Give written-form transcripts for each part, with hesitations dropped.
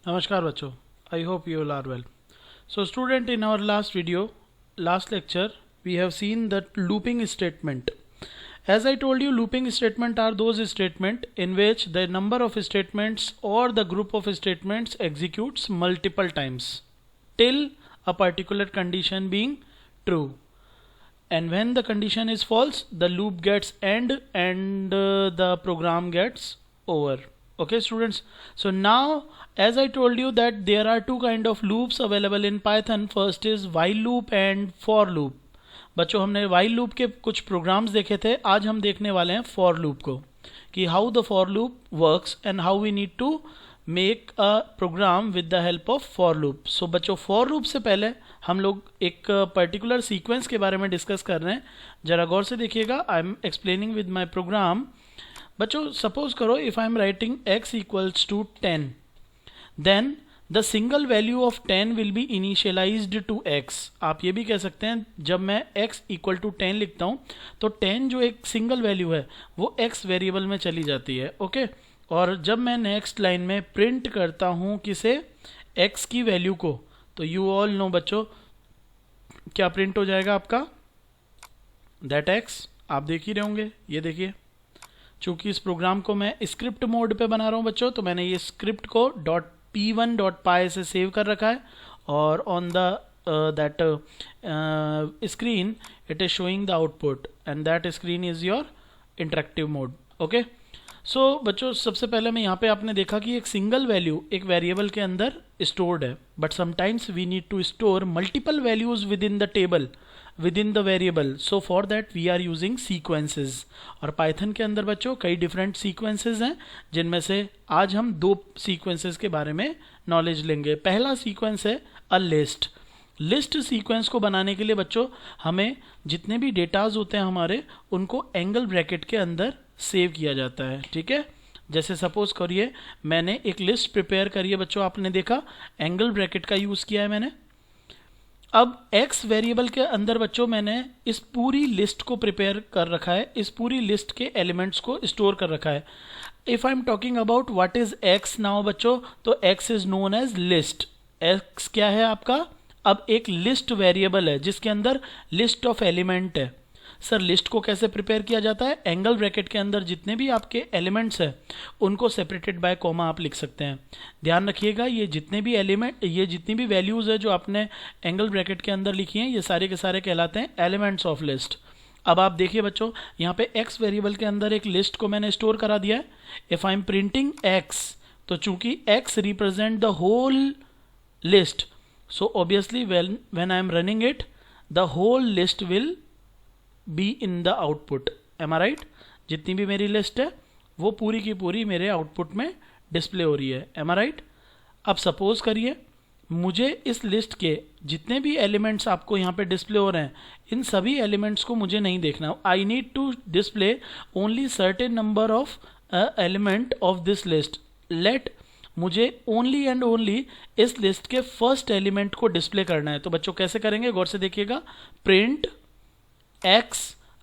Namaskar बच्चों, I hope you all are well. So student, in our last lecture, we have seen that looping statement. As I told you, looping statement are those statement in which the number of statements or the group of statements executes multiple times till a particular condition being true. And when the condition is false, the loop gets end and the program gets over. Okay students, so now as I told you that there are two kind of loops available in Python. First is while loop and for loop. बच्चों, हमने while loop के कुछ programmes देखे थे. आज हम देखने वाले हैं for loop को, कि how the for loop works and how we need to make a program with the help of for loop. So बच्चों, for loop से पहले हम लोग एक पर्टिकुलर सीक्वेंस के बारे में डिस्कस कर रहे हैं. जरा गौर से देखिएगा. I am explaining with my program. बच्चों, सपोज करो if I am writing x equals to 10, then the single value of 10 will be initialized to x. आप ये भी कह सकते हैं, जब मैं x इक्वल टू 10 लिखता हूँ तो 10 जो एक सिंगल वैल्यू है वो x वेरिएबल में चली जाती है. ओके और जब मैं नेक्स्ट लाइन में प्रिंट करता हूँ किसे, x की वैल्यू को, तो यू ऑल नो बच्चों क्या प्रिंट हो जाएगा आपका, दैट x. आप देख ही रहे होंगे. ये देखिए, चूंकि इस प्रोग्राम को मैं स्क्रिप्ट मोड पे बना रहा हूँ बच्चों, तो मैंने ये स्क्रिप्ट को .p1.py से सेव कर रखा है और on the that screen it is showing the output and that screen is your interactive mode. Okay so बच्चों, सबसे पहले मैं यहाँ पे आपने देखा कि एक सिंगल वैल्यू एक वेरिएबल के अंदर स्टोर्ड है, but sometimes we need to store multiple values within the table, within the variable. So for that we are using sequences. और Python के अंदर बच्चों कई different sequences हैं, जिनमें से आज हम दो sequences के बारे में knowledge लेंगे. पहला sequence है a list. लिस्ट सीक्वेंस को बनाने के लिए बच्चों हमें जितने भी डेटाज होते हैं हमारे, उनको एंगल ब्रैकेट के अंदर सेव किया जाता है. ठीक है, जैसे सपोज करिए मैंने एक लिस्ट प्रिपेयर करी है बच्चों, आपने देखा एंगल ब्रैकेट का यूज़ किया है मैंने. अब x वेरिएबल के अंदर बच्चों मैंने इस पूरी लिस्ट को प्रिपेयर कर रखा है, इस पूरी लिस्ट के एलिमेंट्स को स्टोर कर रखा है. If I am talking about what is x now बच्चों, तो x is known as list. x क्या है आपका, अब एक लिस्ट वेरिएबल है जिसके अंदर लिस्ट ऑफ एलिमेंट है. सर लिस्ट को कैसे प्रिपेयर किया जाता है, एंगल ब्रैकेट के अंदर जितने भी आपके एलिमेंट्स हैं उनको सेपरेटेड बाय कॉमा आप लिख सकते हैं. ध्यान रखिएगा, ये जितने भी एलिमेंट, ये जितनी भी वैल्यूज़ है जो आपने एंगल ब्रैकेट के अंदर लिखी हैं, ये सारे के सारे कहलाते हैं एलिमेंट्स ऑफ लिस्ट. अब आप देखिए बच्चों, यहाँ पे एक्स वेरिएबल के अंदर एक लिस्ट को मैंने स्टोर करा दिया है. If I am printing X, तो चूंकि X represent the whole list, so obviously when I am running it the whole list will be in the output. Am I right, जितनी भी मेरी लिस्ट है वो पूरी की पूरी मेरे आउटपुट में डिस्प्ले हो रही है. M I right. अब सपोज करिए मुझे इस लिस्ट के जितने भी एलिमेंट्स आपको यहाँ पे डिस्प्ले हो रहे हैं, इन सभी एलिमेंट्स को मुझे नहीं देखना. I need to display only certain number of element of this list. Let मुझे ओनली एंड ओनली इस लिस्ट के फर्स्ट एलिमेंट को डिस्प्ले करना है. तो बच्चों कैसे करेंगे, गौर से देखिएगा. प्रिंट x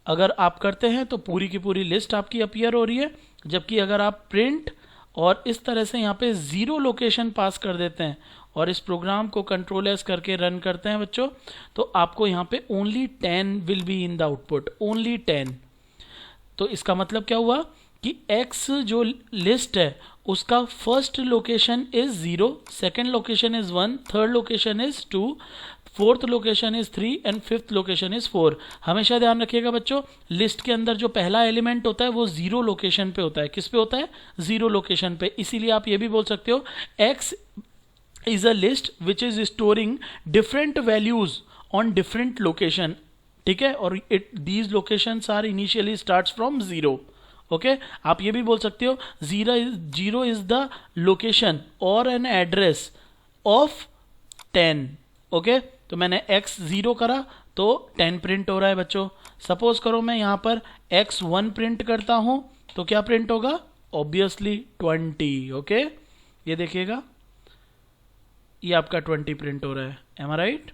अगर आप करते हैं तो पूरी की पूरी लिस्ट आपकी अपीयर हो रही है, जबकि अगर आप प्रिंट और इस तरह से यहाँ पे जीरो लोकेशन पास कर देते हैं और इस प्रोग्राम को कंट्रोल एस करके रन करते हैं बच्चों, तो आपको यहाँ पे only 10 will be in the output, only 10. तो इसका मतलब क्या हुआ कि x जो लिस्ट है उसका first location is 0, second location is 1, third location is 2, fourth location is 3 and fifth location is 4. हमेशा ध्यान रखिएगा बच्चों, लिस्ट के अंदर जो पहला एलिमेंट होता है वो 0 लोकेशन पे होता है. किस पे होता है, 0 लोकेशन पे. इसीलिए आप ये भी बोल सकते हो x is a list which is storing different values on different location. ठीक है, और these locations are initially starts from 0. Okay आप ये भी बोल सकते हो जीरो इज द लोकेशन और एन एड्रेस ऑफ 10. ओके तो मैंने x 0 करा तो 10 प्रिंट हो रहा है बच्चों. सपोज करो मैं यहाँ पर x 1 प्रिंट करता हूँ तो क्या प्रिंट होगा, ऑब्वियसली 20. ओके ये देखिएगा, ये आपका 20 प्रिंट हो रहा है. एम आई राइट,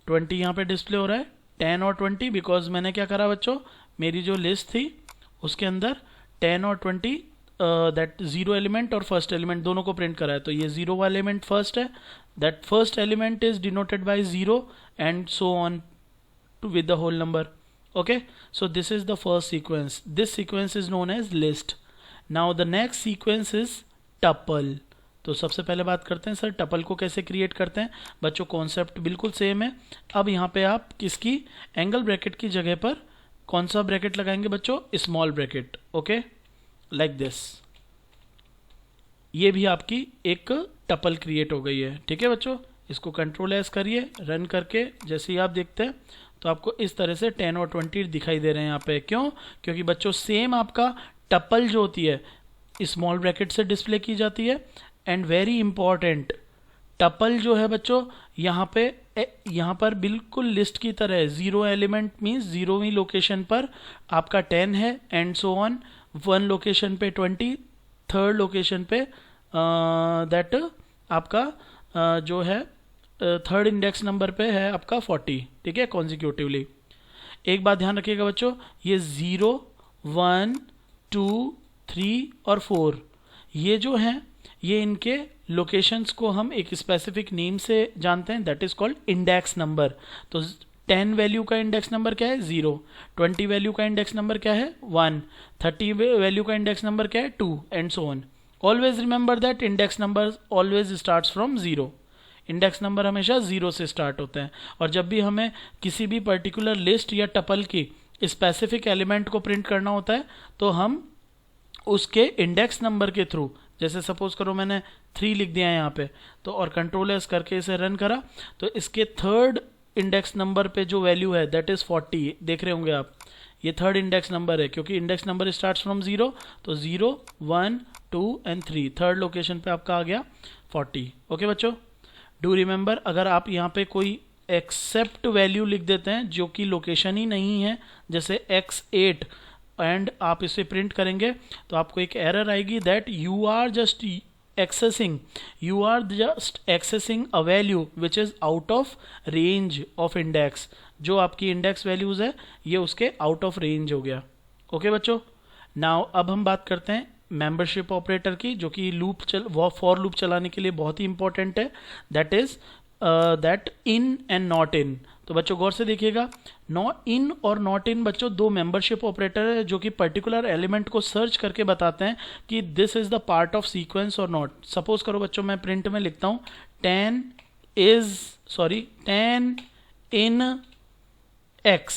20 यहाँ पे डिस्प्ले हो रहा है, 10 और 20, बिकॉज मैंने क्या करा बच्चों, मेरी जो लिस्ट थी उसके अंदर 10 और 20 दैट जीरो एलिमेंट और फर्स्ट एलिमेंट दोनों को प्रिंट करा है, तो ये जीरो वाला एलिमेंट फर्स्ट है, that first element is denoted by zero and so on to with the whole number. Okay, so this is the first sequence. This sequence is known as list. Now the next sequence is tuple. तो सबसे पहले बात करते हैं sir tuple को कैसे create करते हैं. बच्चों कॉन्सेप्ट बिल्कुल सेम है. अब यहाँ पे आप किसकी एंगल ब्रैकेट की जगह पर कौन सा ब्रैकेट लगाएंगे बच्चों, small bracket. Okay, like this. ये भी आपकी एक टपल क्रिएट हो गई है. ठीक है बच्चों, इसको कंट्रोल एस करिए, रन करके जैसे ही आप देखते हैं तो आपको इस तरह से 10 और 20 दिखाई दे रहे हैं यहाँ पे. क्यों? क्योंकि बच्चों सेम आपका टपल जो होती है स्मॉल ब्रैकेट से डिस्प्ले की जाती है. एंड वेरी इंपॉर्टेंट, टपल जो है बच्चों यहाँ पर बिल्कुल लिस्ट की तरह है. जीरो एलिमेंट मीन्स जीरोवीं लोकेशन पर आपका 10 है and so on. One location पे 20, थर्ड लोकेशन पे दैट आपका जो है थर्ड इंडेक्स नंबर पे है आपका 40. ठीक है, कॉन्जिक्यूटिवली. एक बात ध्यान रखिएगा बच्चों, ये 0, 1, 2, 3 और 4 ये जो हैं ये इनके लोकेशंस को हम एक स्पेसिफिक नेम से जानते हैं, that is called index number. तो 10 वैल्यू का इंडेक्स नंबर क्या है 0, 20 वैल्यू का इंडेक्स नंबर क्या है 1, 30 वैल्यू का इंडेक्स नंबर क्या है 2 and so on. Always remember that index number always starts from 0. Index number हमेशा 0 से स्टार्ट होते हैं. और जब भी हमें किसी भी पर्टिकुलर लिस्ट या टपल की स्पेसिफिक एलिमेंट को प्रिंट करना होता है तो हम उसके इंडेक्स नंबर के थ्रू, जैसे सपोज करो मैंने 3 लिख दिया है यहाँ पे, तो और कंट्रोल एस करके इसे रन करा तो इसके थर्ड इंडेक्स नंबर पे जो वैल्यू है दैट इज 40. देख रहे होंगे आप, ये थर्ड इंडेक्स नंबर है क्योंकि इंडेक्स नंबर स्टार्ट्स फ्रॉम 0. तो 0, 1, 2 एंड 3 थर्ड लोकेशन पे आपका आ गया 40. ओके बच्चों, डू रिमेंबर अगर आप यहाँ पे कोई एक्सेप्ट वैल्यू लिख देते हैं जो कि लोकेशन ही नहीं है, जैसे x8 एंड आप इसे प्रिंट करेंगे तो आपको एक एरर आएगी that you are just accessing a value which is out of range of index. जो आपकी इंडेक्स वैल्यूज है ये उसके आउट ऑफ रेंज हो गया. ओके बच्चों, नाउ अब हम बात करते हैं मेंबरशिप ऑपरेटर की, जो कि फॉर लूप चलाने के लिए बहुत ही इंपॉर्टेंट है. That is that in and not in. तो बच्चों गौर से देखिएगा, इन और नॉट इन बच्चों दो मेंबरशिप ऑपरेटर है जो कि पर्टिकुलर एलिमेंट को सर्च करके बताते हैं कि this is the part of sequence और नॉट. सपोज करो बच्चों मैं प्रिंट में लिखता हूं 10 इन x.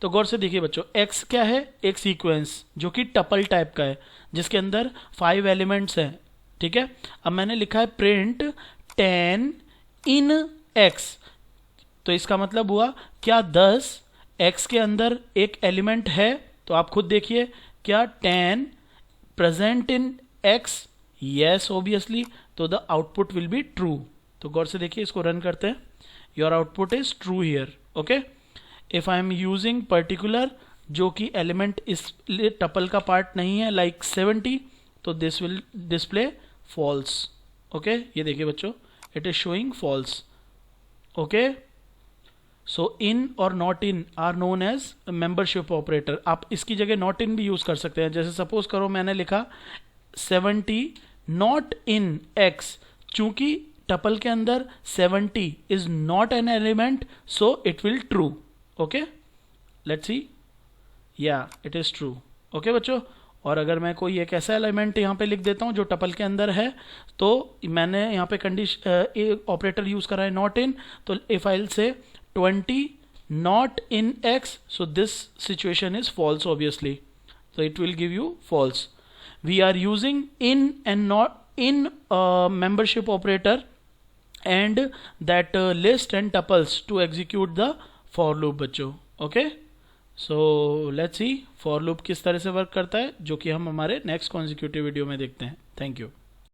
तो गौर से देखिए बच्चों, x क्या है, एक सीक्वेंस जो कि टपल टाइप का है जिसके अंदर 5 एलिमेंट्स हैं. ठीक है, अब मैंने लिखा है प्रिंट 10 इन x. तो इसका मतलब हुआ क्या 10 x के अंदर एक एलिमेंट है. तो आप खुद देखिए, क्या 10 present in x? Yes obviously. तो the output will be true. तो गौर से देखिए, इसको रन करते हैं. Your output is true here. Okay, if I am using particular जो कि एलिमेंट इस टपल का पार्ट नहीं है लाइक 70, तो this will display false. Okay, ये देखिए बच्चों, it is showing false. Okay, so in और not in are known as membership operator. आप इसकी जगह नॉट इन भी यूज कर सकते हैं. जैसे सपोज करो मैंने लिखा 70 नॉट इन x. चूंकि टपल के अंदर 70 is not an element, so it will true. Okay, let's see, या इट इज ट्रू. ओके बच्चों, और अगर मैं कोई एक ऐसा एलिमेंट यहाँ पे लिख देता हूँ जो टपल के अंदर है, तो मैंने यहाँ पे कंडीशन ऑपरेटर यूज करा है नॉट इन. तो if I will say 20 not in x, so this situation is false obviously, so it will give you false. We are using in and not in membership operator and that list and tuples to execute the for loop बच्चों. okay, so let's see for loop किस तरह से work करता है, जो कि हम हमारे नेक्स्ट कॉन्जिक्यूटिव वीडियो में देखते हैं. Thank you.